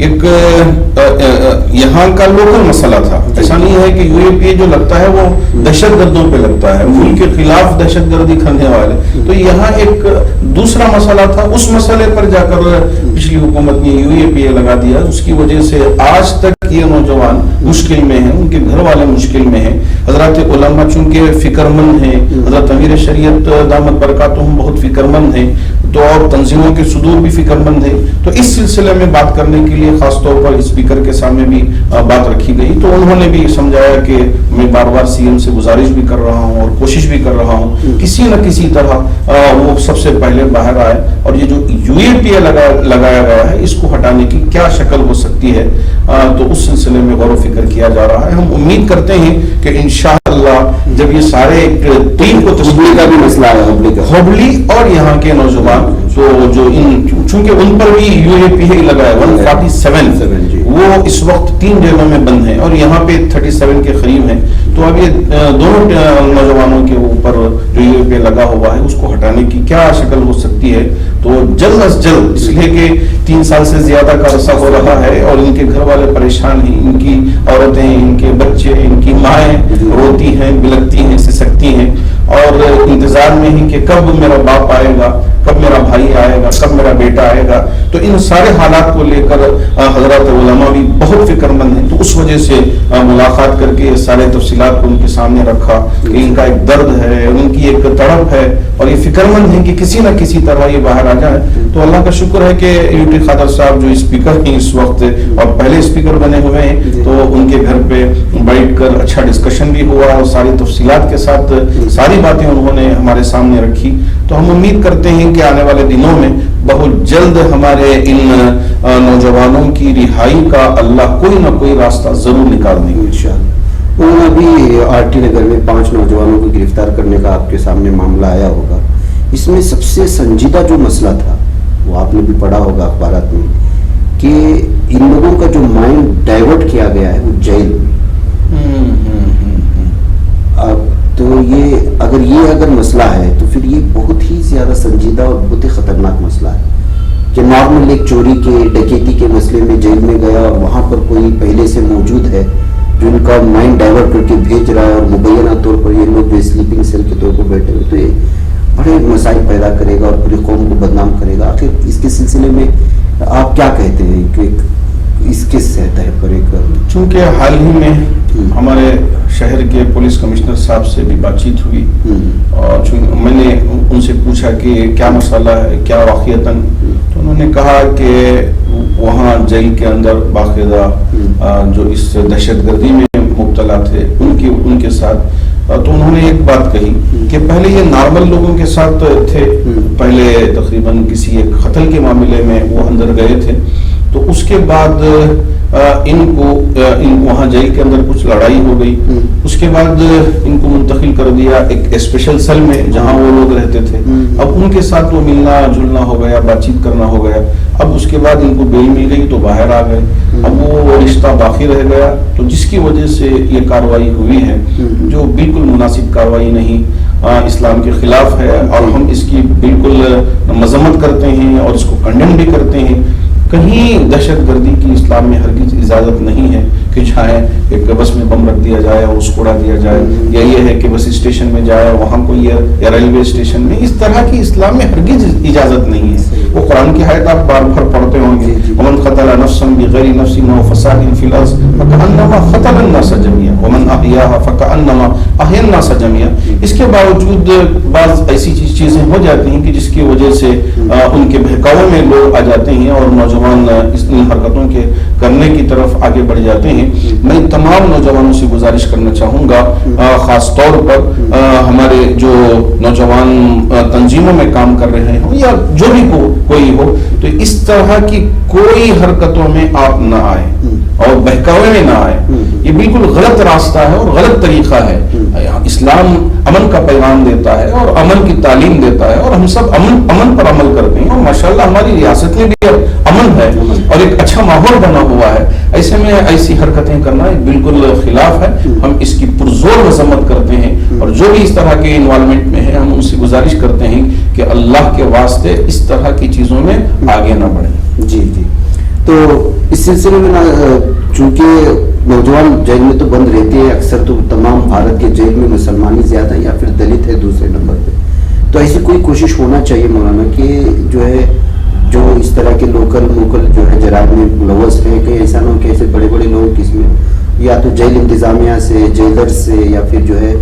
ایک یہاں کا لوکل مسئلہ تھا. ایسا نہیں ہے کہ UAPA جو لگتا ہے وہ دہشت گردوں پہ لگتا ہے, ملک کے خلاف دہشت گردی کرنے والے. تو یہاں ایک دوسرا مسئلہ تھا, اس مسئلے پر جا کر پچھلی حکومت نے UAPA لگا دیا. اس کی وجہ سے آج تک یہ نوجوان مشکل میں ہیں, ان کے گھر والے مشکل میں ہیں. حضرات علماء چونکہ فکر مند ہیں, حضرت امیر شریعت دامت برکاتہم بہت فکر مند ہیں, تو اور تنظیموں کے صدور بھی فکر مند ہیں. تو اس سلسلے میں بات کرنے کے لیے خاص طور پر اسپیکر کے سامنے بھی بات رکھی گئی. تو انہوں نے بھی سمجھایا کہ میں بار بار CM سے گزارش بھی کر رہا ہوں اور کوشش بھی کر رہا ہوں کسی نہ کسی طرح وہ سب سے پہلے باہر آئے, اور یہ جو UAPA لگایا گیا ہے اس کو ہٹانے کی کیا شکل ہو سکتی ہے, تو اس سلسلے میں غور و فکر کیا جا رہا ہے. ہم امید کرتے ہیں کہ انشاءاللہ جب یہ سارے ٹیم کو تشکیل کا بھی مسئلہ ہے, ہوبلی اور یہاں کے نوجوان تو جو چونکہ ان پر بھی UAPA لگا ہے 147 وہ اس وقت 3 جیلوں میں بند ہیں اور یہاں پہ 37 کے قریب ہیں. تو اب یہ دونوں نوجوانوں کے اوپر جو UAPA لگا ہوا ہے اس کو ہٹانے کی کیا شکل ہو سکتی ہے. تو جلد از جلد, اس لیے کہ 3 سال سے زیادہ کا عرصہ ہو رہا ہے اور ان کے گھر والے پریشان ہیں, ان کی عورتیں, ان کے بچے, ان کی مائیں روتی ہیں, بلکتی ہیں, سسکتی ہیں اور انتظار میں ہی کہ کب میرا باپ آئے گا, کب میرا بھائی آئے گا, کب میرا بیٹا آئے گا. تو ان سارے حالات کو لے کر حضرات علماء بھی بہت فکر مند ہیں. تو اس وجہ سے ملاقات کر کے سارے تفصیلات کو ان کے سامنے رکھا کہ ان کا ایک درد ہے, ان کی ایک تڑپ ہے اور یہ فکر مند ہیں کہ کسی نہ کسی طرح یہ باہر آ جائے. تو اللہ کا شکر ہے کہ UT خادر صاحب جو اسپیکر ہیں اس وقت اور پہلے اسپیکر بنے ہوئے ہیں, تو ان کے گھر پہ بیٹھ کر اچھا ڈسکشن بھی ہوا اور ساری تفصیلات کے ساتھ ساری باتیں انہوں نے ہمارے سامنے رکھی. تو ہم امید کرتے ہیں کہ آنے والے دنوں میں بہت جلد ہمارے ان نوجوانوں کی رہائی کا اللہ کوئی نہ کوئی راستہ ضرور نکال دیں گے انشاءاللہ. انہوں نے ابھی RT نگر میں 5 نوجوانوں کو گرفتار کرنے کا آپ کے سامنے معاملہ آیا ہوگا. اس میں سب سے سنجیدہ جو مسئلہ تھا وہ آپ نے بھی پڑھا ہوگا اخبارات میں کہ ان لوگوں کا جو مائنڈ ڈائیورٹ کیا گیا ہے وہ جیل میں. تو یہ اگر مسئلہ ہے تو پھر یہ بہت ہی زیادہ سنجیدہ اور بہت ہی خطرناک مسئلہ ہے کہ نارمل ایک چوری کے ڈکیتی کے مسئلے میں جیل میں گیا اور وہاں پر کوئی پہلے سے موجود ہے جو ان کا مائنڈ ڈائیورٹ کر کے بھیج رہا ہے اور مبینہ طور پر یہ لوگ جو سلیپنگ سیل کے طور پر بیٹھے ہوئے, تو یہ بڑے مسائل پیدا کرے گا اور پوری قوم کو بدنام کرے گا. آخر اس کے سلسلے میں آپ کیا کہتے ہیں کہ اس کے سطح پر ایک, چونکہ حال ہی میں ہمارے شہر کے پولیس کمشنر صاحب سے بھی بات چیت ہوئی اور میں نے ان سے پوچھا کہ کیا مسئلہ ہے, کیا واقعتاً, تو انہوں نے کہا کہ وہاں جیل کے اندر باقاعدہ جو اس دہشت گردی میں مبتلا تھے ان کے ساتھ, تو انہوں نے ایک بات کہی کہ پہلے یہ نارمل لوگوں کے ساتھ تھے, پہلے تقریباً کسی ایک قتل کے معاملے میں وہ اندر گئے تھے, تو اس کے بعد ان کو وہاں جیل کے اندر کچھ لڑائی ہو گئی, اس کے بعد ان کو منتقل کر دیا ایک اسپیشل سیل میں جہاں وہ لوگ رہتے تھے. اب ان کے ساتھ وہ ملنا جلنا ہو گیا, بات چیت کرنا ہو گیا. اب اس کے بعد ان کو بیل مل گئی تو باہر آ گئے. اب وہ رشتہ باقی رہ گیا, تو جس کی وجہ سے یہ کارروائی ہوئی ہے جو بالکل مناسب کارروائی نہیں, اسلام کے خلاف ہے اور ہم اس کی بالکل مذمت کرتے ہیں اور اس کو کنڈیم بھی کرتے ہیں. کہیں دہشت گردی کی اسلام میں ہرگز اجازت نہیں ہے کہ جائے ایک بس میں بم رکھ دیا جائے اور اس کو اڑا دیا جائے, یا یہ ہے کہ بس اسٹیشن میں جائے وہاں کوئی یا ریلوے اسٹیشن میں, اس طرح کی اسلام میں ہرگز اجازت نہیں ہے. وہ قرآن کی آیت آپ بار بار پڑھتے ہوں گے, ومن قتل نفسا بغیر نفس او فساد فی الارض فکأنما قتل الناس جميعا ومن احیاها فکأنما احیا الناس جميعا. اس کے باوجود بعض ایسی چیزیں ہو جاتی ہیں کہ جس کی وجہ سے ان کے بہکاوے میں لوگ آ جاتے ہیں اور نوجوان ان حرکتوں کے کرنے کی طرف آگے بڑھ جاتے ہیں. میں تمام نوجوانوں سے گزارش کرنا چاہوں گا, خاص طور پر ہمارے جو نوجوان تنظیموں میں کام کر رہے ہوں یا جو بھی کوئی ہو, تو اس طرح کی کوئی حرکتوں میں آپ نہ آئیں اور بہکاوے میں نہ آئے. یہ بالکل غلط راستہ ہے اور غلط طریقہ ہے. اسلام امن کا پیغام دیتا ہے اور امن کی تعلیم دیتا ہے اور ہم سب امن پر عمل کرتے ہیں اور ماشاءاللہ ہماری ریاست میں بھی امن ہے اور ایک اچھا ماحول بنا ہوا ہے. ایسے میں ایسی حرکتیں کرنا بالکل خلاف ہے. ہم اس کی پرزور مذمت کرتے ہیں اور جو بھی اس طرح کے انوالومنٹ میں ہے ہم ان سے گزارش کرتے ہیں کہ اللہ کے واسطے اس طرح کی چیزوں میں آگے نہ بڑھیں. جی, تو اس سلسلے میں چونکہ نوجوان جیل میں تو بند رہتے ہیں اکثر، تو تمام بھارت کے جیل میں مسلمانی زیادہ یا پھر دلت ہے دوسرے نمبر پہ، تو ایسی کوئی کوشش ہونا چاہیے مولانا کہ جو ہے جو اس طرح کے لوکل جو ہے جرائم میں ملوث ہیں، کہ ایسا نہ ہو کہ ایسے بڑے بڑے لوگ اس میں یا تو جیل انتظامیہ سے، جیلر سے، یا پھر جو ہے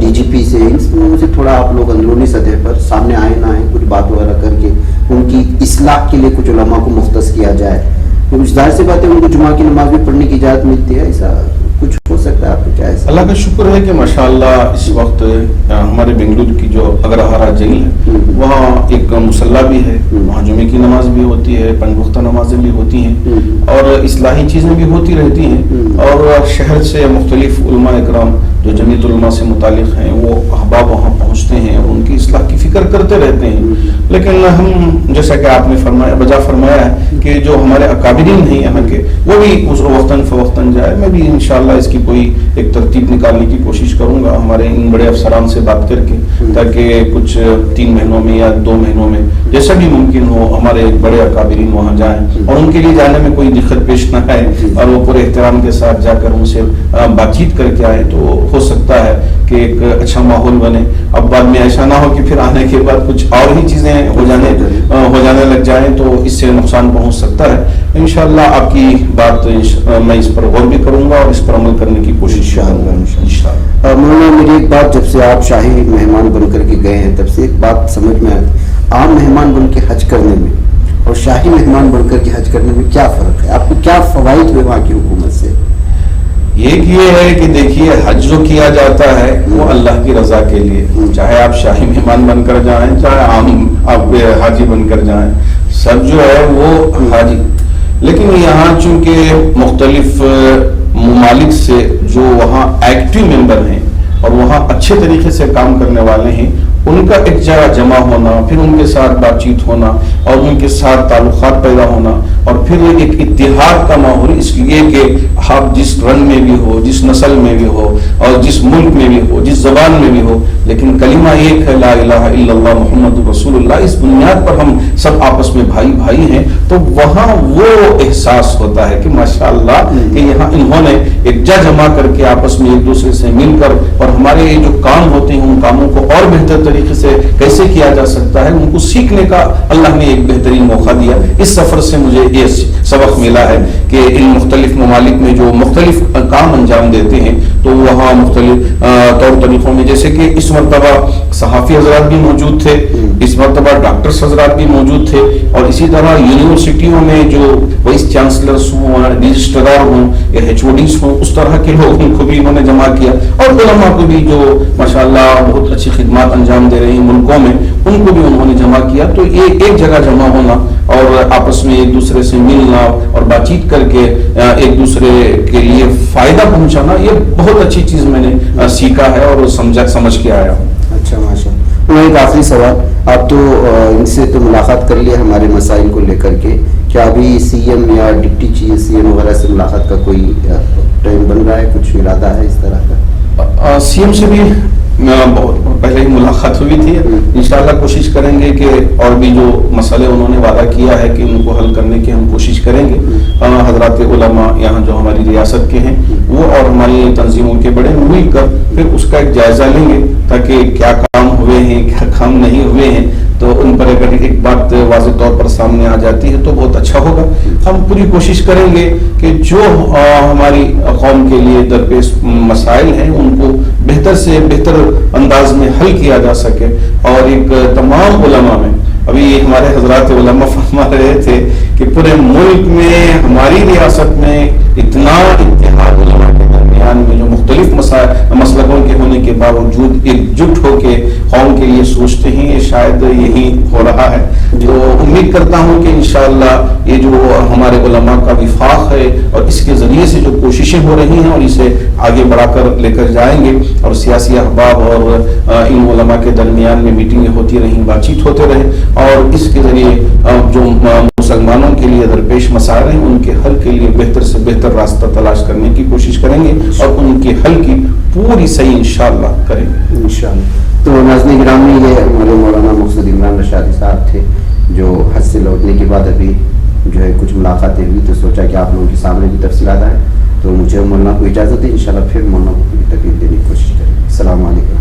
ڈی جی پی سے، ان سے تھوڑا آپ لوگ اندرونی سطح پر سامنے آئے نہ آئیں، کچھ بات وغیرہ کر کے ان کی اصلاح کے لیے کچھ علماء کو مختص کیا جائے. کچھ ظاہر سی بات ہے ان کو جمعہ کی نماز بھی پڑھنے کی اجازت ملتی ہے، ایسا کچھ ہو سکتا ہے آپ کو کیا ایسا؟ اللہ کا شکر ہے کہ ماشاءاللہ اس وقت ہمارے بنگلور کی جو اگرہارا جیل ہے وہاں ایک مصلی بھی ہے، وہاں جمعے کی نماز بھی ہوتی ہے، پنج وقتہ نمازیں بھی ہوتی ہیں اور اصلاحی چیزیں بھی ہوتی رہتی ہیں، اور شہر سے مختلف علماء اکرام جو جمعیت علماء سے متعلق ہیں وہ احباب وہاں پہنچتے ہیں اور ان کی اصلاح کی فکر کرتے رہتے ہیں. لیکن ہم جیسا کہ آپ نے فرمایا بجا فرمایا ہے کہ جو ہمارے اکابرین ہیں یہاں کے وہ بھی اس وقتاً فوقتاً جائے. میں بھی انشاءاللہ اس کی کوئی ایک ترتیب نکالنے کی کوشش کروں گا ہمارے ان بڑے افسران سے بات کر کے، تاکہ کچھ 3 مہینوں میں یا 2 مہینوں میں جیسا بھی ممکن ہو ہمارے بڑے اکابرین وہاں جائیں اور ان کے لیے جانے میں کوئی دقت پیش نہ آئے اور وہ پورے احترام کے ساتھ جا کر ان سے بات چیت کر کے آئے، تو ہو سکتا ہے کہ ایک اچھا ماحول بنے. اب بعد میں ایسا نہ ہو کہ پھر آنے کے بعد کچھ اور ہی چیزیں ہو جانے لگ جائیں تو اس سے نقصان پہنچ سکتا ہے. انشاءاللہ آپ کی بات میں اس پر غور بھی کروں گا اور اس پر عمل کرنے کی کوشش کروں گا انشاءاللہ. مولانا میری ایک بات، جب سے آپ شاہی مہمان بن کر کے گئے ہیں تب سے ایک بات سمجھ میں آئی، عام مہمان بن کے حج کرنے میں اور شاہی مہمان بن کر کے حج کرنے میں کیا فرق ہے؟ آپ کو کیا فوائد ہوئے وہاں کی حکومت سے؟ ایک یہ ہے کہ دیکھیے حج جو کیا جاتا ہے وہ اللہ کی رضا کے لیے، چاہے آپ شاہی مہمان بن کر جائیں چاہے عام آپ حاجی بن کر جائیں، سب جو ہے وہ حاجی. لیکن یہاں چونکہ مختلف ممالک سے جو وہاں ایکٹیو ممبر ہیں اور وہاں اچھے طریقے سے کام کرنے والے ہیں، ان کا ایک جگہ جمع ہونا، پھر ان کے ساتھ بات چیت ہونا اور ان کے ساتھ تعلقات پیدا ہونا اور پھر ایک اتحاد کا ماحول، اس لیے کہ آپ جس رنگ میں بھی ہو، جس نسل میں بھی ہو اور جس ملک میں بھی ہو، جس زبان میں بھی ہو، لیکن کلمہ ایک ہے لا الہ الا اللہ محمد رسول اللہ، اس بنیاد پر ہم سب آپس میں بھائی بھائی ہیں. تو وہاں وہ احساس ہوتا ہے کہ ماشاءاللہ کہ یہاں انہوں نے ایک جا جمع کر کے آپس میں ایک دوسرے سے مل کر اور ہمارے جو کام ہوتے ہیں ان کاموں کو اور بہتر طریقے سے کیسے کیا جا سکتا ہے ان کو سیکھنے کا اللہ نے ایک بہترین موقع دیا. اس سفر سے مجھے یہ سبق ملا ہے کہ ان مختلف ممالک میں جو مختلف کام انجام دیتے ہیں تو وہاں مختلف طور طریقوں میں، جیسے کہ اس مرتبہ صحافی حضرات بھی موجود تھے، اس مرتبہ ڈاکٹرز حضرات بھی موجود تھے، اور اسی طرح یونیورسٹیوں میں جو وائس چانسلرز ہوں، رجسٹرار ہوں یا ایچ او ڈیز ہوں، اس طرح کے لوگوں کو بھی انہوں نے جمع کیا، اور علماء کو بھی جو ماشاءاللہ بہت اچھی خدمات انجام دے رہے ہیں ملکوں میں، ان کو بھی انہوں نے جمع کیا. تو یہ ایک جگہ جمع ہونا اور آپس میں ایک دوسرے سے ملنا اور بات چیت کر کے ایک دوسرے کے لیے فائدہ پہنچانا، یہ بہت اچھی چیز میں نے سیکھا ہے اور سمجھ کے آیا ہوں. اچھا ماشاء اللہ. ایک آخری سوال، آپ تو ان سے تو ملاقات کر لیا ہمارے مسائل کو لے کر کے، کیا ابھی سی ایم یا ڈپٹی سی ایم وغیرہ سے ملاقات کا کوئی ٹائم بن رہا ہے، کچھ ارادہ ہے اس طرح کا؟ سی ایم سے بھی بہت پہلے ہی ملاقات ہوئی تھی. انشاءاللہ کوشش کریں گے کہ اور بھی جو مسئلے انہوں نے وعدہ کیا ہے کہ ان کو حل کرنے کی ہم کوشش کریں گے. حضرات علماء یہاں جو ہماری ریاست کے ہیں وہ اور ہماری تنظیموں کے بڑے مل کر پھر اس کا ایک جائزہ لیں گے تاکہ کیا کام ہوئے ہیں کیا کام نہیں ہوئے ہیں، تو ان پر اگر ایک بات واضح طور پر سامنے آ جاتی ہے تو بہت اچھا ہوگا. ہم پوری کوشش کریں گے کہ جو ہماری قوم کے لیے درپیش مسائل ہیں ان کو بہتر سے بہتر انداز میں حل کیا جا سکے. اور ایک تمام علماء میں ابھی ہمارے حضرات علماء فرما رہے تھے کہ پورے ملک میں ہماری ریاست میں اتنا اتحاد علماء کے درمیان میں جو مختلف مسلکوں کے ہونے کے باوجود ایک جٹ ہو کے قوم کے لیے سوچتے ہیں، یہ شاید یہی ہو رہا ہے. تو امید کرتا ہوں کہ انشاءاللہ یہ جو ہمارے علماء کا وفاق ہے اور اس کے ذریعے سے جو کوششیں ہو رہی ہیں اور اسے آگے بڑھا کر لے کر جائیں گے، اور سیاسی احباب اور ان علماء کے درمیان میں میٹنگیں ہوتی رہیں، بات چیت ہوتے رہے، اور اس کے ذریعے جو مسلمانوں کے لیے درپیش مسائل ہیں ان کے حل کے لیے بہتر سے بہتر راستہ تلاش کرنے کی کوشش کریں گے اور ان کے حل کی پوری صحیح انشاءاللہ کریں گے انشاءاللہ. تو ناظرین گرامی، یہ ہمارے مولانا مقصد عمران رشادی صاحب تھے جو حج سے لوٹنے کے بعد ابھی جو ہے کچھ ملاقاتیں ہوئی تو سوچا کہ آپ لوگوں کے سامنے بھی تفصیلات آئیں، تو مجھے مولانا کو اجازت ہے، انشاءاللہ پھر مولانا کو پوری تکلیف دینے کی کوشش کریں. السلام علیکم.